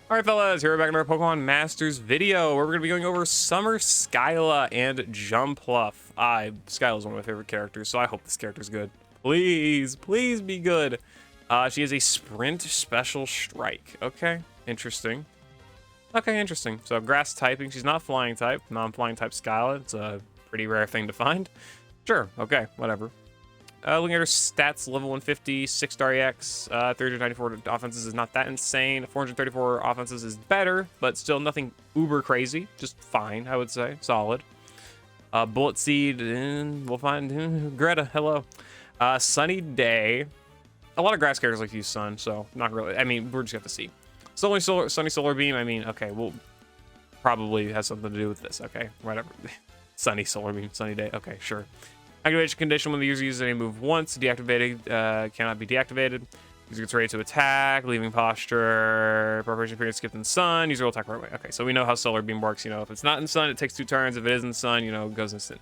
All right, fellas, here we're back in our Pokemon Masters video, where we're going to be going over Summer Skyla and Jumpluff. Skyla's one of my favorite characters, so I hope this character's good. Please, please be good. She has a Sprint Special Strike. Okay, interesting. Okay, interesting. So grass typing, she's not flying type, non-flying type Skyla. It's a pretty rare thing to find. Sure, okay, whatever. Looking at her stats, level 150, 6-star EX, 394 offenses is not that insane. 434 offenses is better, but still nothing uber crazy. Just fine, I would say. Solid. Bullet Seed, we'll find Greta, hello. Sunny Day. A lot of grass characters like to use Sun, so not really. I mean, we're just going to see. Sunny Solar Beam, I mean, okay, well, probably has something to do with this, okay, whatever. Sunny Solar Beam, Sunny Day, okay, sure. Activation condition: when the user uses any move once, deactivated, cannot be deactivated. User gets ready to attack, leaving posture, preparation period skipped in sun, user will attack right away. Okay, so we know how Solar Beam works. You know, if it's not in sun, it takes 2 turns. If it is in sun, you know, it goes instant.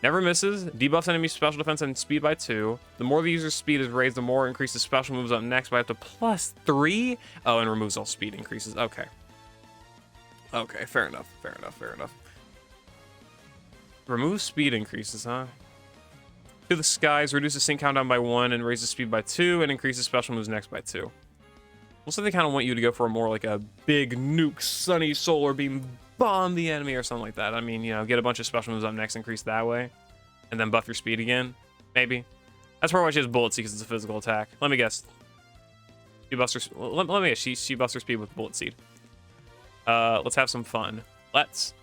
Never misses, debuffs enemy special defense and speed by 2. The more the user's speed is raised, the more increases special moves up next by up to +3. Oh, and removes all speed increases. Okay. Okay, fair enough, fair enough, fair enough. Remove speed increases, huh? To the skies, reduces sync countdown by 1 and raises speed by 2 and increases special moves next by 2. Looks like they kind of want you to go for a more like a big nuke, sunny solar beam, bomb the enemy or something like that. I mean, you know, get a bunch of special moves up next, increase that way, and then buff your speed again, maybe. That's probably why she has Bullet Seed, because it's a physical attack. Let me guess. She buffs her, let me guess, she buffs her speed with Bullet Seed. Let's have some fun. Let's.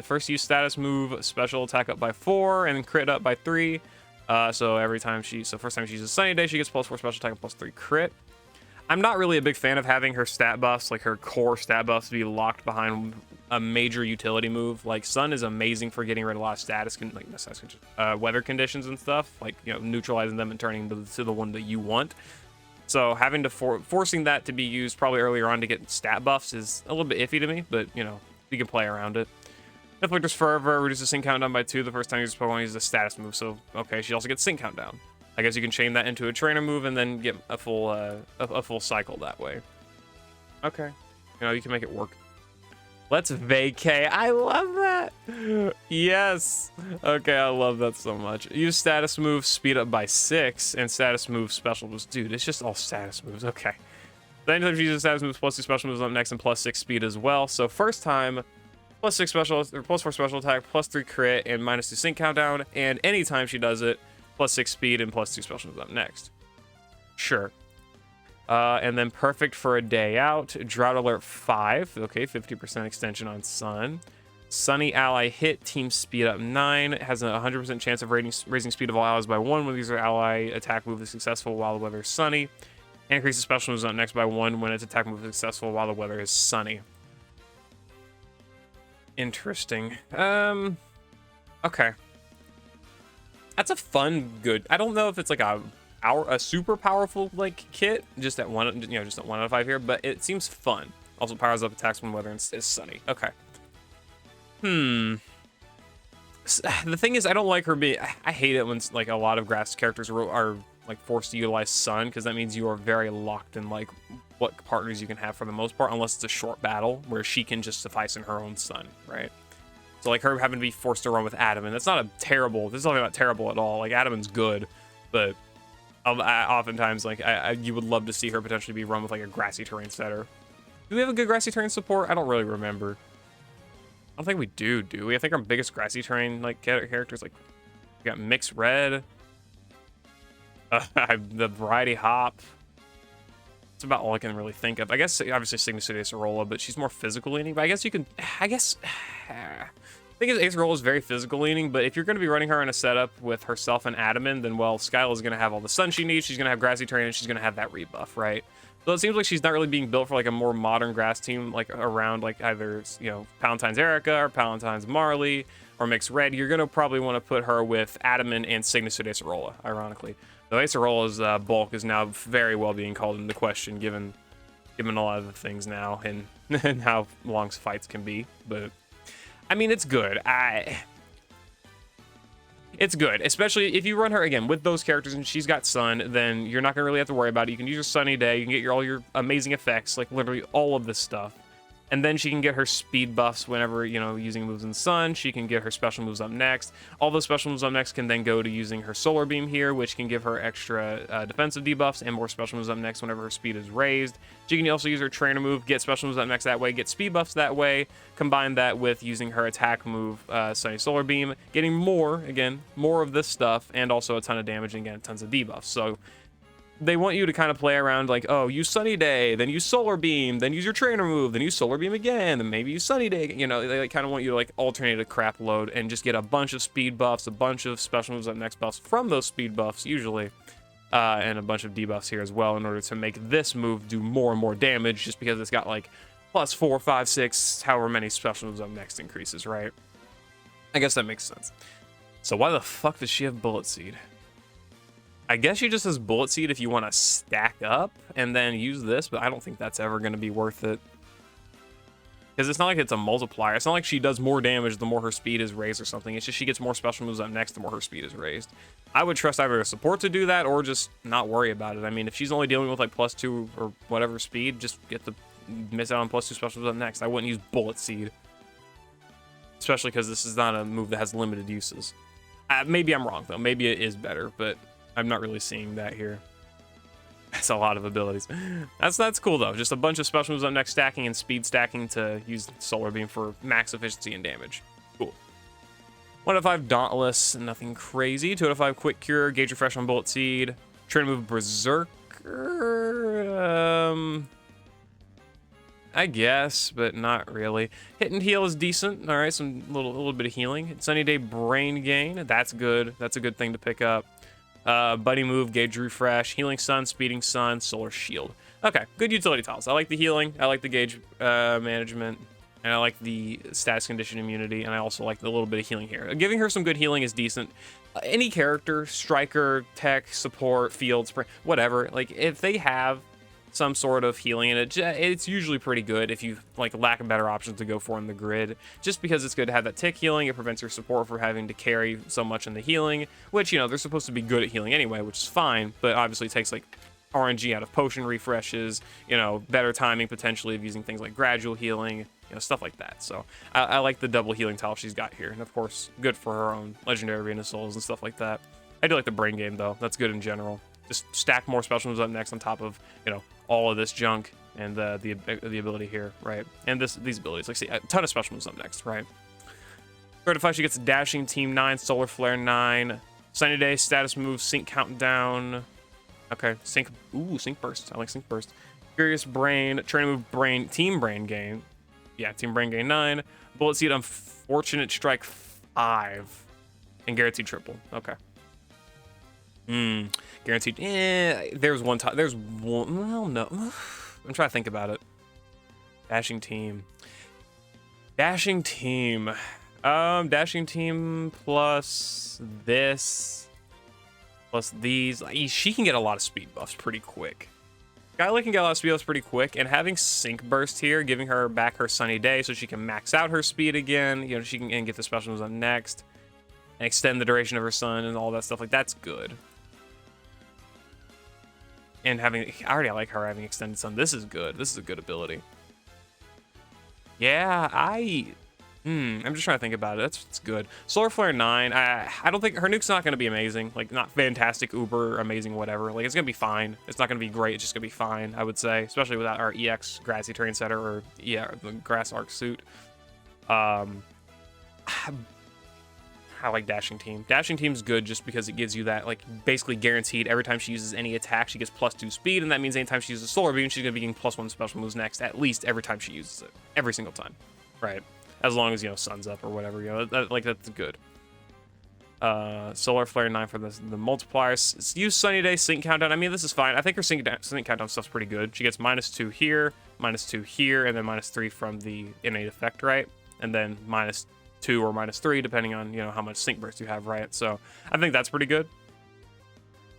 First use status move, special attack up by 4, and then crit up by 3. So every time first time she uses Sunny Day, she gets +4 special attack and +3 crit. I'm not really a big fan of having her stat buffs, like her core stat buffs, be locked behind a major utility move. Like Sun is amazing for getting rid of a lot of status, weather conditions and stuff, like, you know, neutralizing them and turning to the one that you want. So having to forcing that to be used probably earlier on to get stat buffs is a little bit iffy to me, but you know, you can play around it. Inflictor's Fervor reduces sync countdown by 2 the first time you use Pokemon uses a status move, so okay, she also gets sync countdown. I guess you can chain that into a trainer move and then get a full cycle that way. Okay, you know, you can make it work. Let's vacay. I love that. Yes. Okay, I love that so much. Use status move, speed up by 6, and status move special moves. Dude, it's just all status moves. Okay. Then anytime she uses status moves, +2 special moves up next, and +6 speed as well. So first time, +6 special, or +4 special attack, +3 crit, and -2 sync countdown. And anytime she does it, +6 speed and +2 special moves up next. Sure. And then perfect for a day out. Drought Alert 5. Okay, 50% extension on Sun. Sunny ally hit, team speed up 9. It has a 100% chance of raising speed of all allies by 1 when the user ally attack move is successful while the weather is sunny. And increases special moves up next by 1 when its attack move is successful while the weather is sunny. Interesting. Okay. That's a fun, good. I don't know if it's like a super powerful like kit, just at 1, you know, just at 1 out of 5 here, but it seems fun. Also powers up attacks when weather is sunny. Okay. The thing is, I don't like her being. I hate it when like a lot of grass characters are like forced to utilize Sun, because that means you are very locked in like what partners you can have for the most part, unless it's a short battle where she can just suffice in her own Sun, right? So like her having to be forced to run with Adamant, that's not a terrible. This is not terrible at all. Like Adamant's good, but oftentimes like you would love to see her potentially be run with like a grassy terrain setter. Do we have a good grassy terrain support? I don't really remember. I don't think we do we? I think our biggest grassy terrain like characters, like we got Mixed Red, the Variety Hop. That's about all I can really think of. I guess obviously Signature Acerola, but she's more physical leaning. But I guess you can. I think Acerola is very physical leaning, but if you're going to be running her in a setup with herself and Adamant, then well, Skyla is going to have all the sun she needs. She's going to have grassy terrain, and she's going to have that rebuff, right? So it seems like she's not really being built for like a more modern grass team, like around like either, you know, Palatine's Erica or Palatine's Marley or Mixed Red. You're going to probably want to put her with Adamant and Signature Acerola, ironically. Though Acerola's bulk is now very well being called into question, given a lot of the things now and how long fights can be. But I mean, it's good. It's good, especially if you run her again with those characters and she's got Sun, then you're not gonna really have to worry about it. You can use your Sunny Day, you can get all your amazing effects, like literally all of this stuff. And then she can get her speed buffs whenever, you know, using moves in Sun. She can get her special moves up next. All those special moves up next can then go to using her Solar Beam here, which can give her extra defensive debuffs and more special moves up next whenever her speed is raised. She can also use her trainer move, get special moves up next that way, get speed buffs that way. Combine that with using her attack move, Sunny Solar Beam, getting more of this stuff, and also a ton of damage and again, tons of debuffs. So they want you to kind of play around like, oh, use Sunny Day, then use Solar Beam, then use your trainer move, then use Solar Beam again, then maybe use Sunny Day. You know, they kind of want you to like alternate a crap load and just get a bunch of speed buffs, a bunch of special moves up next buffs from those speed buffs usually, and a bunch of debuffs here as well in order to make this move do more and more damage just because it's got like +4, 5, 6, however many special moves up next increases, right? I guess that makes sense. So why the fuck does she have Bullet Seed? I guess she just has Bullet Seed if you want to stack up and then use this, but I don't think that's ever going to be worth it. Because it's not like it's a multiplier. It's not like she does more damage the more her speed is raised or something. It's just she gets more special moves up next the more her speed is raised. I would trust either a support to do that or just not worry about it. I mean, if she's only dealing with like +2 or whatever speed, just get the miss out on +2 special moves up next. I wouldn't use Bullet Seed. Especially because this is not a move that has limited uses. Maybe I'm wrong, though. Maybe it is better, but I'm not really seeing that here. That's a lot of abilities. That's cool, though. Just a bunch of special moves up next, stacking and speed stacking to use Solar Beam for max efficiency and damage. Cool. 1 out of 5 Dauntless, nothing crazy. 2 out of 5 Quick Cure, Gauge Refresh on Bullet Seed. Trainer move Berserker. I guess, but not really. Hit and Heal is decent. All right, some little bit of healing. Sunny Day Brain Gain. That's good. That's a good thing to pick up. Buddy Move, Gauge Refresh, Healing Sun, Speeding Sun, Solar Shield. Okay, good utility tiles. I like the healing, I like the gauge management, and I like the status condition immunity, and I also like the little bit of healing here. Giving her some good healing is decent. Any character, striker, tech, support, field, sprint, whatever, like if they have some sort of healing in it, it's usually pretty good if you like lack better options to go for in the grid, just because it's good to have that tick healing. It prevents your support from having to carry so much in the healing, which, you know, they're supposed to be good at healing anyway, which is fine, but obviously it takes like RNG out of potion refreshes, you know, better timing potentially of using things like gradual healing, you know, stuff like that. So I like the double healing tile she's got here, and of course good for her own legendary arena souls and stuff like that. I do like the Brain Game though. That's good in general. Just stack more special moves up next on top of, you know, all of this junk and the ability here, right? And these abilities, like, see, a ton of special moves up next, right? Certified, she gets Dashing Team 9, Solar Flare 9, Sunny Day, status move, Sync Countdown. Okay, Sync Burst. I like Sync Burst. Furious Brain, Training Move, Brain, Team Brain Gain. Yeah, Team Brain Gain 9. Bullet Seed, Unfortunate Strike 5. And Guaranteed Triple. Okay. Guaranteed. There's one time. There's one. Well, no. I'm trying to think about it. Dashing Team. Dashing Team plus this. Plus these. She can get a lot of speed buffs pretty quick. Skyla can get a lot of speed buffs pretty quick. And having Sync Burst here, giving her back her Sunny Day so she can max out her speed again. You know, she can get the special moves on next. And extend the duration of her sun and all that stuff. Like, that's good. And I like her having Extended Sun. This is good. This is a good ability. Yeah, I'm just trying to think about it. It's good. Solar Flare 9. I don't think her nuke's not going to be amazing. Like, not fantastic, uber, amazing, whatever. Like, it's going to be fine. It's not going to be great. It's just going to be fine, I would say. Especially without our EX Grassy Terrain Setter or, yeah, the Grass Arc suit. I like Dashing Team. Dashing Team's good just because it gives you that, like, basically guaranteed every time she uses any attack, she gets +2 speed, and that means anytime she uses Solar Beam, she's going to be getting +1 special moves next, at least every time she uses it. Every single time. Right? As long as, you know, sun's up or whatever, you know, that's good. Solar Flare 9 for the multipliers. Use Sunny Day, Sync Countdown. I mean, this is fine. I think her Sync Countdown stuff's pretty good. She gets -2 here, -2 here, and then -3 from the innate effect, right? And then -2 or -3, depending on, you know, how much Sync Burst you have, right? So I think that's pretty good.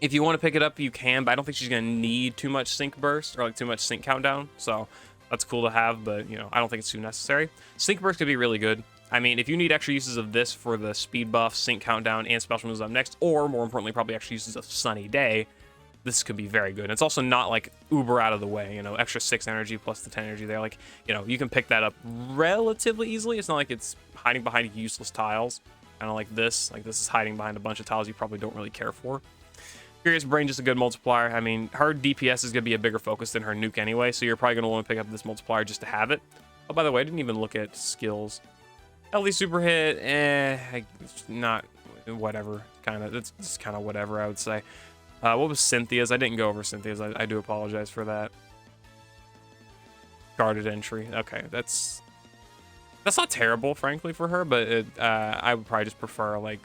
If you want to pick it up, you can, but I don't think she's going to need too much Sync Burst or like too much Sync Countdown. So that's cool to have, but, you know, I don't think it's too necessary. Sync Burst could be really good. I mean, if you need extra uses of this for the speed buff, Sync Countdown, and special moves up next, or more importantly, probably extra uses of Sunny Day, this could be very good. And it's also not like uber out of the way, you know, extra 6 energy plus the 10 energy there. Like, you know, you can pick that up relatively easily. It's not like it's hiding behind useless tiles. Kind of like this. Like, this is hiding behind a bunch of tiles you probably don't really care for. Furious Brain, just a good multiplier. I mean, her DPS is going to be a bigger focus than her nuke anyway, so you're probably going to want to pick up this multiplier just to have it. Oh, by the way, I didn't even look at skills. Healthy super hit, not whatever. Kind of, it's just kind of whatever, I would say. What was Cynthia's? I didn't go over Cynthia's. I do apologize for that. Guarded entry. Okay, that's not terrible, frankly, for her, but I would probably just prefer, like,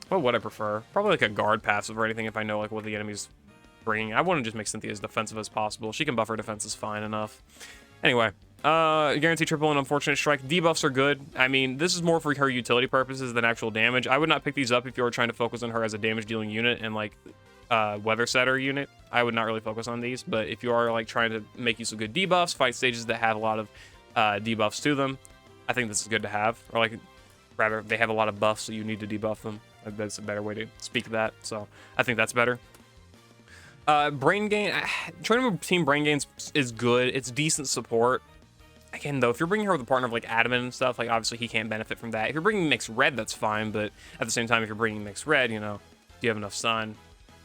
what would I prefer? Probably like a guard passive or anything if I know like what the enemy's bringing. I want to just make Cynthia as defensive as possible. She can buff her defenses fine enough. Anyway, guarantee triple and unfortunate strike. Debuffs are good. I mean, this is more for her utility purposes than actual damage. I would not pick these up if you were trying to focus on her as a damage dealing unit and like weather setter unit. I would not really focus on these, but if you are like trying to make use of good debuffs, fight stages that have a lot of debuffs to them, I think this is good to have. Or like, rather, they have a lot of buffs, so you need to debuff them. That's a better way to speak of that. So I think that's better. Brain Gain, Trainer Team Brain Gains is good. It's decent support. Again, though, if you're bringing her with a partner of like Adamant and stuff, like obviously he can't benefit from that. If you're bringing Mixed Red, that's fine. But at the same time, if you're bringing Mixed Red, you know, do you have enough sun?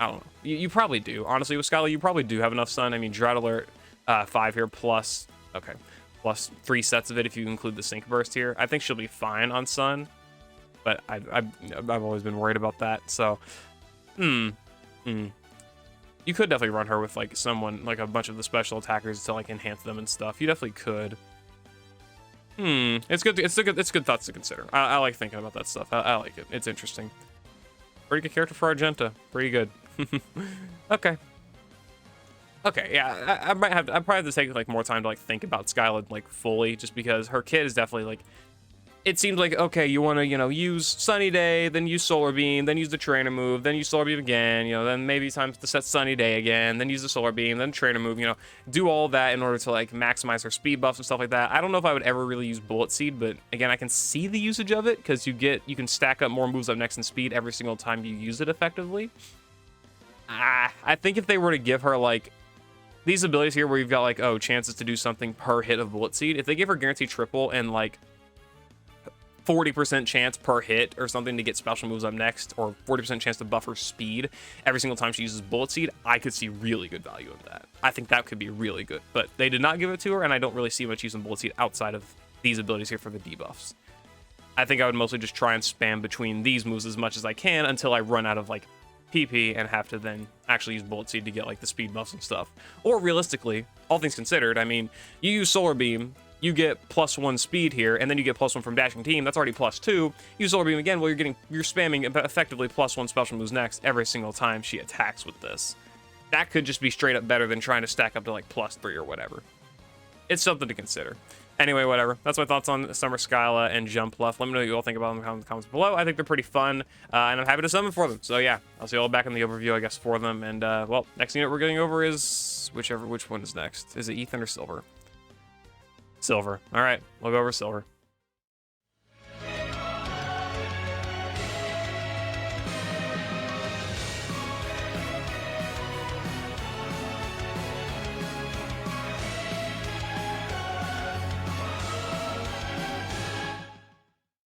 I don't know. You probably do. Honestly, with Skyla, you probably do have enough sun. I mean, Drought Alert 5 here plus, okay, plus 3 sets of it if you include the Sync Burst here. I think she'll be fine on sun. But I've always been worried about that. So, you could definitely run her with like someone, like a bunch of the special attackers to like enhance them and stuff. You definitely could. It's good. It's good thoughts to consider. I like thinking about that stuff. I like it. It's interesting. Pretty good character for Argenta. Pretty good. Okay. Okay, yeah, I probably have to take like more time to like think about Skyla like fully, just because her kit is definitely like. It seems like, okay, you want to, you know, use Sunny Day, then use Solar Beam, then use the Trainer move, then use Solar Beam again, you know, then maybe time to set Sunny Day again, then use the Solar Beam, then Trainer move, you know, do all that in order to, like, maximize her speed buffs and stuff like that. I don't know if I would ever really use Bullet Seed, but, again, I can see the usage of it, because you can stack up more moves up next in speed every single time you use it effectively. I think if they were to give her, like, these abilities here where you've got, like, oh, chances to do something per hit of Bullet Seed, if they give her Guaranteed Triple and, like, 40% chance per hit or something to get special moves up next, or 40% chance to buff her speed every single time she uses Bullet Seed, I could see really good value in that. I think that could be really good, but they did not give it to her, and I don't really see much use in Bullet Seed outside of these abilities here for the debuffs. I think I would mostly just try and spam between these moves as much as I can until I run out of like PP and have to then actually use Bullet Seed to get like the speed buffs and stuff. Or realistically, all things considered, I mean, you use Solar Beam, you get +1 speed here, and then you get +1 from Dashing Team. That's already +2. Use Solar Beam again, well, you're spamming effectively +1 special moves next every single time she attacks with this. That could just be straight up better than trying to stack up to like +3 or whatever. It's something to consider. Anyway, whatever. That's my thoughts on Summer Skyla and Jumpluff. Let me know what you all think about them in the comments below. I think they're pretty fun, and I'm happy to summon for them. So yeah, I'll see you all back in the overview, I guess, for them. And well, next unit we're going over is which one is next? Is it Ethan or Silver? Silver. All right, we'll go over Silver.